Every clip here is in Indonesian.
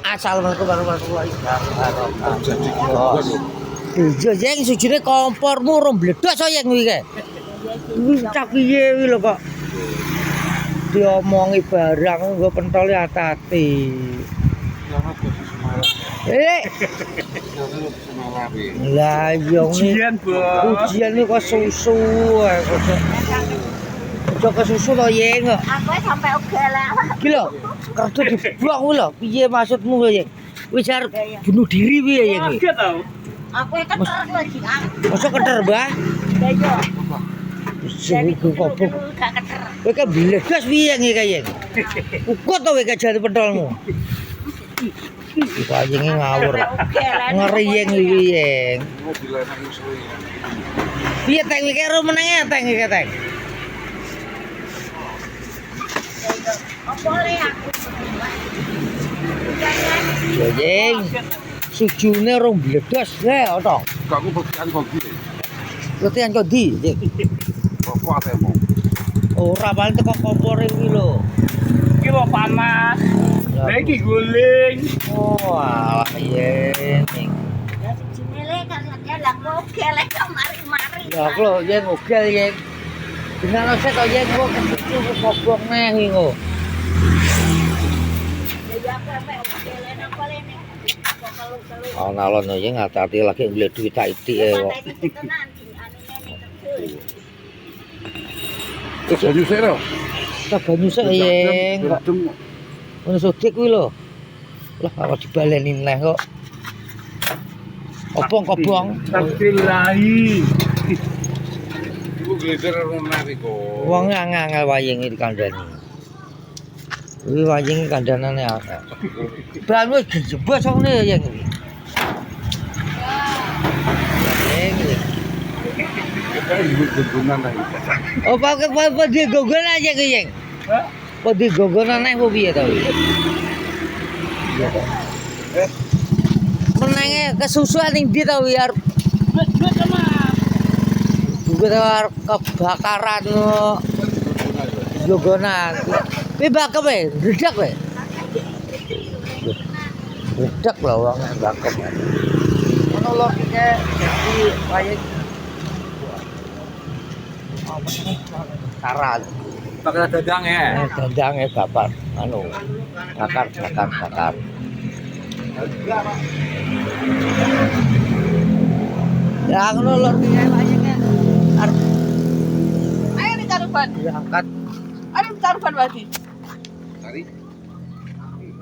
Assalamualaikum warahmatullahi wabarakatuh. Jadi gimana lho? Iya, Jeng, sujune kompormu rom bledos kok Jeng kuwi kae. Kuwi cak piye kuwi lho kok. Diomongi barang nggo pentole ati-ati. Selamat bagi Semarang. Semarang iki. Lah iya Ujian, Bos. Ujian iki kok susu ae kok. Kok kesusu to Jeng kok. Aku sampai ogel lah. Iki lho, kerja dibuang kuwi lho. Piye maksudmu kowe Jeng? Wis arep bunuh diri piye Jeng? Kaget tau. Aku keter lagi. Masa keter, Mbah? Lah iya. Sing iku kok Gak keter. kowe kan bledos piye iki kae Jeng? Ukut to kowe jare pentolmu. Iki anjing ngawur. Ngeri Jeng iki Jeng. Mobil enak iso ya. Piye teng iki karo menenge teng iki teng. Apa le aku? Ya Jeng. Sujune rong bledos le to. Aku bagian bagi. Latihan kok di Jeng. Rokok atemu. Ora paling teko kompore kuwi lho. Iki mau panas. Lah iki guling. Oh, alah Jeng. Ya sejine kan ya lah kok ogel kok mari-mari. Ya aku lho Jeng ogel Jeng. Dengan saya kok Jeng kok kecucu kobok neh iki kok. Ya aku sampai ogel napa lene. Ana lon Jeng hati-hati lagi ngelihat duit titik e kok. Terus banyu sik lho. Tak banyu sik Jeng. Berdem. Ngono sodik kuwi lho. Lah apa dibaleni neh kok. Obong-obong. Tabilahi. Iku gleder runah iku. Wong angel wayang iki kandhani. Kuwi wayang kandhanane akeh. Ban wis dijebas kok ngene ya iki. Kita ibu gunungan ta iki. Oh, apa di gogon aja ki, Jeng? Hah? Apa di gogon aneh apa piye to? Iya to. Menenge kesusuan ning ndi to biar Duit sama. juga kebakaran gogonan. Kuwi bakep e, redak kowe. Redak lho wong bakep. Ono lho iki dadi wayang. Karan. Pakai dadang ya. Dandange bakar anu. Bakar. Ya ngono lho iki wayangnya. Arep Ayo nih caruban. diangkat. Ayo caruban lagi. Tari.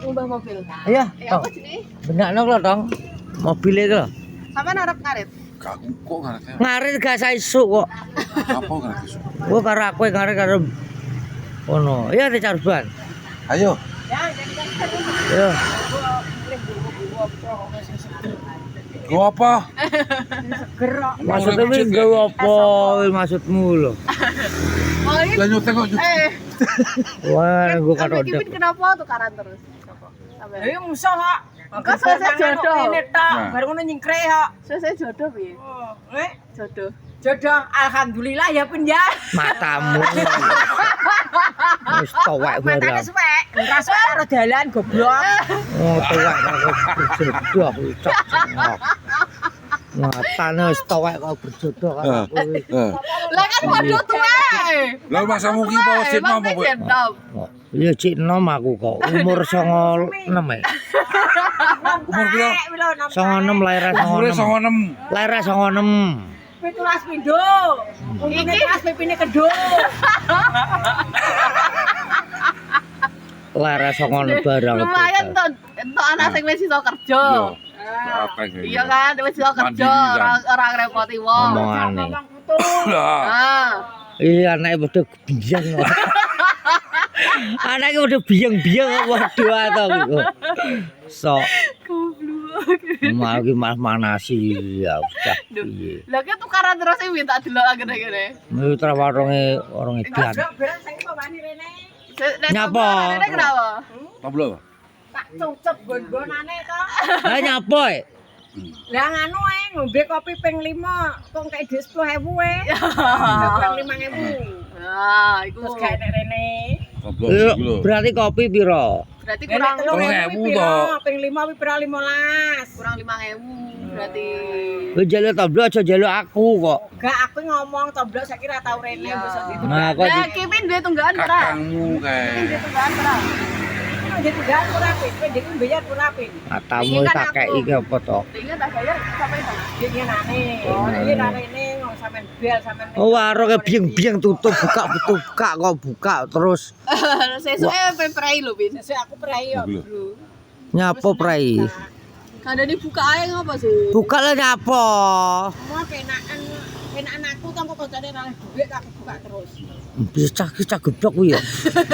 Ngubah mobil. Ayo, Ya apa sini? benakno lho dong. Mobil itu lho. Sampai narap ngarit. Gak kok ngarep. Ngarit gak saisuk kok. Apa ngarep iso? Gua karo aku ngarit karo ono. Ya di caruban. Ayo. Ya, jadi kan Yo. Go apa? gerok. Maksudnya wis nggawe apa maksudmu lho? Oh ini Lah nyotek kok. Wah, gua karo Kipin kenapa tukaran terus? Sampai. Ayo musuh kok. Kok selesai jodoh? Ini tok, Nah. baru ngono nyingkre kok. Selesai jodoh piye? Jodoh. Jodoh alhamdulillah ya pun ya. Matamu. Wis tuwek Matane barang. suwek. Ora suwek karo dalan goblok. Oh, tuwek kok berjodoh cok. Matane wis tuwek kok berjodoh karo aku. Lah kan waduh tuwe. Lah masamu ki apa sih mau kowe? Ya cik enom aku kok umur 96 ya. Umur piro? 96 lahiran Umure 96. 96. Lahiran 96. Pitulas pindho. Untune kelas pipine kedho. Lahiran 96 barang. Lumayan tuh anak sing wis iso kerja. Apa iki? Iya kan, wis iso kerja, ora ngrepoti wong. Omongane. Lah. Ah. Iya anake padha biyang. Anake padha biyang-biyang waduh ato kok. Sok Goblok. mau ki malah manasi ya udah piye. Lah ki tukaran terus sing minta delok gede-gede. Mitra warunge edan. Berat saiki pamane rene. Nyapa? Ini kenapa? Tablo. Tak cucep gon-gonane to. Lah nyapa e? Lah nganu ae ngombe kopi ping 5 kok kaya dhuwit 10.000 e. Ping 5.000. Ah, iku Terus gak enek rene. Tablo iki lho. Berarti kopi piro? Berarti Nek kurang 3.000 3.000 piro? toh. Ping 5 kuwi piro 15. kurang 5.000 berarti. Kowe njaluk toblok aja njaluk aku kok. Gak aku ngomong toblok saiki ra tau rene Iya. besok gitu. Nah, kok Nah, Kipin duwe tunggakan ora? Kakangmu kae. Duwe tunggakan ora? Dia tunggal ora pin, dia ku bayar ora pin. matamu tak kei iki apa to? Tinggal tak bayar sampai sana. Dia nyenane. Oh, dia ra rene ngomong sampean bel sampean. Oh, warunge bieng-bieng tutup buka kok buka terus Sesuke peprai lho, Bin. Sesuk aku prai yo, Lho. Bro. nyapo prai. Kandane buka ae ngapa sih? Buka lah nyapo. Mau penakan aku kan kok kancane ra duit aku buka terus. Bisa geblok kuwi ya.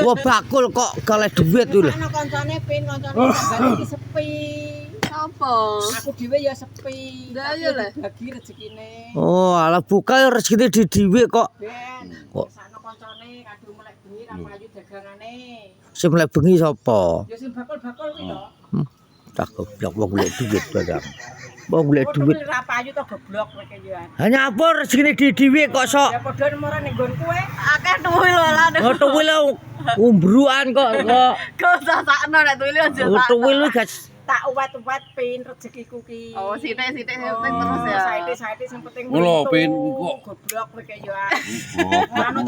Wah bakul kok galeh duit kuwi lho. Ana kancane kancane iki sepi. Apa? Aku dhewe ya sepi. Lah, iya lah. Bagi rezekine. Oh, ala buka ya rezekine di dhewe kok. Ben, Kok? sana kancane kadung melek bengi ra payu dagangane. Sing mlek bengi sapa? Ya sing bakul-bakul kuwi to. Tak goblok wong golek duit barang. Wong golek duit. Ra payu to goblok kowe ya. Hanya apa rezekine di dhewe kok sok. Ya padha nemora ning nggon kowe. Akeh tuwil lah. Oh, tuwil umbruan kok. Kok sasakno nek tuwil aja. Oh, tuwil guys. Tak uwat-uwat pin rezekiku ki. Oh, sithik-sithik penting terus ya. Saiki sing penting. Mula, untung. Pin, kok. Goblok kowe ya.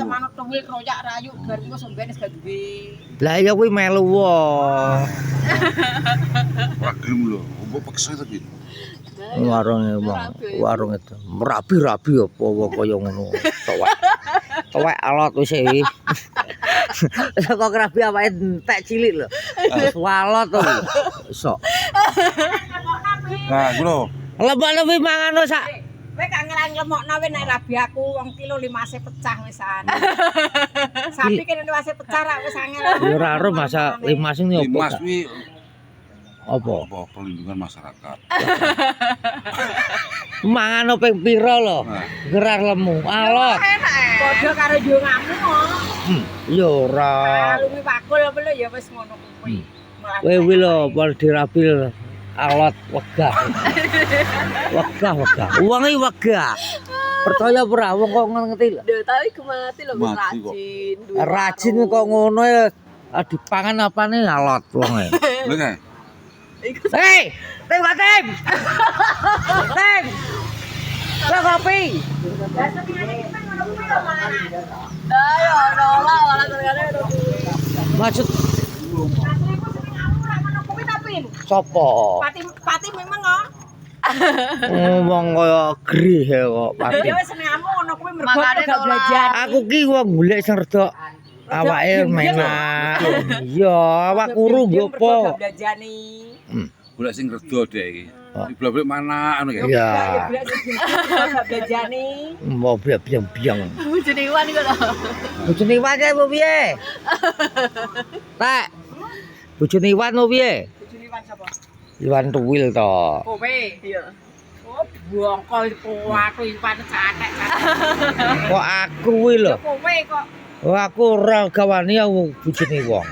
Manut tuwil kroyak rayu bar iku sampeyan wis gak duwe. Lah ya kuwi melu wae. Ora gelem lho. Mbok paksa tapi. Warung itu rapi-rapi apa wong kaya ngono. Towek alot wis iki. Kok rapi awake entek cilik lho. Walot to. Sok. Nah, lho. Lebok-lebok mangan sak. Kowe gak ngelang lemokno we nek rabi aku wong kilo 5 pecah wisan. Sapi kene 5 pecah ra wis angel. Ya ora ero masa 5 sing opo. Mas Kak? kuwi Apa? apa perlindungan masyarakat. Mangan ping pira lho? Nah. Gerar lemu. Alot. Padha karo yo ngamu kok. Ya ora. Alumi pakul apa lho ya wis ngono kuwi. Kowe kuwi lho pol dirapil alot wegah. Wegah. Wong iki wegah. Percaya ora wong kok ngerti lho. Duh, tapi gemati lho Mati kok. rajin. Rajin kok ngono ya dipangan apane alot wonge. Lho kae. Hei, tim tim. Tim. Lah kopi. Ayo, nolak malah ternyata Maksud Kuwi ta pin. sapa? Pati memang kok. Wong kaya grih kok pati. Ya wis ngamu ngono kuwi mergo Makane gak nolak. belajar. Aku ki wong golek sing rada awake menak. Iya, awak kuru nggo apa? Gak belajani. Golek sing reda dek iki. Diblok-blok mana anu kae. Iya. Gak belajani. Mau biang-biang. bojone Iwan iku lho. Bojone Iwan kae opo piye? Tek. Bojone Iwan opo piye? Bojone Iwan sapa? Iwan tuwil to. Kowe. Iya. Oh, bongko iku aku Iwan catek. Kok aku kuwi lho. Kowe kok. Oh, aku ora gawani aku bojone wong.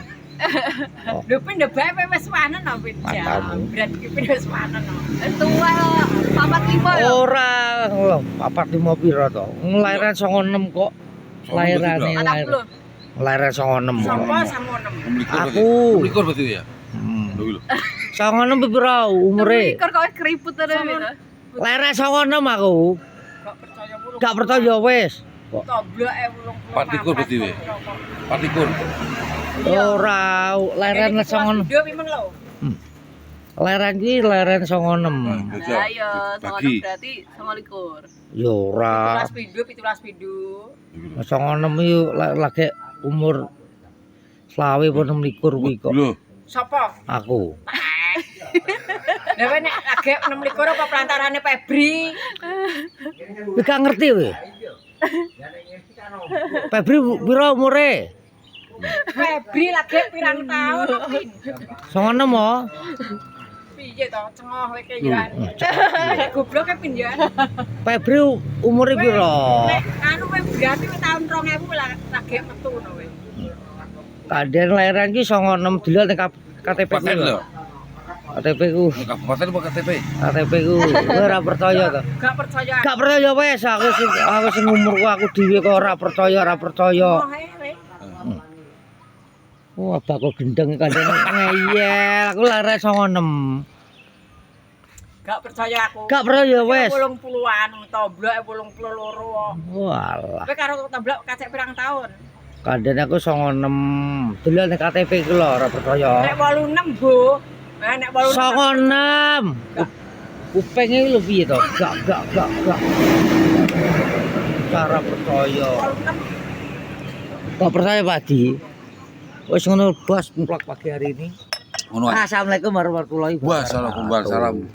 Lho pin ndebake wis wanen to pin. Matamu. Berarti ki pin wis wanen to. Tuwa 45 ya. Ora, 45 pira to? Ngelahiran 96 kok. Lahirane Anak lahir. lu. Lahir 96. Sapa samonem? Aku. Likur berarti ya. Lho lho. 96 pira umure? Mikir kok keriput terus gitu. Lahir 96 aku. Gak percaya mulu. Gak percaya wis. Toblok Patikur berarti we. Patikur. Ora, lahiran 96. Video memang lho. Lahiran iki lahiran 96. Lah iya, sama Bagi. berarti sama likur. Ya ora. 17 video. 96 iki lagi umur 20 apa 26 kuwi kok. Lho. Sapa? Aku. Lah kowe nek lagi 26 apa pelantarane Febri? Kowe gak ngerti kowe. Febri pira umure? Febri lagi pirang tahun pin. 96 oh. Piye to cengoh kowe ki ya. Goblok pin ya. Febri umure pira? Nek anu kowe berarti tahun 2000 lah lagi metu ngono kowe. Kaden lahiran ki 96 delok ning KTP ku. Kabupaten lho. KTP ku. Kabupaten apa KTP? KTP ku ora percaya to. Gak percaya. Gak percaya wes aku sing umurku aku dhewe kok ora percaya. Oh, he, we. Wah, bakul gendeng kandhane ngeyel. Aku lare 96. Gak percaya aku. Gak percaya ya wes. 80-an, toblok 82. Walah, Kowe karo toblok kacek pirang tahun? kandhane aku 96. Delok ning KTP iki lho ora percaya. Nek 86, Bu. Nek 86. 96. Kupenge iki lho piye to? Gak. Cara percaya. 86. Gak percaya Pak Di. Wis ngono bos muplak pagi hari ini. Ngono ae. Assalamualaikum warahmatullahi wabarakatuh. Waalaikumsalam.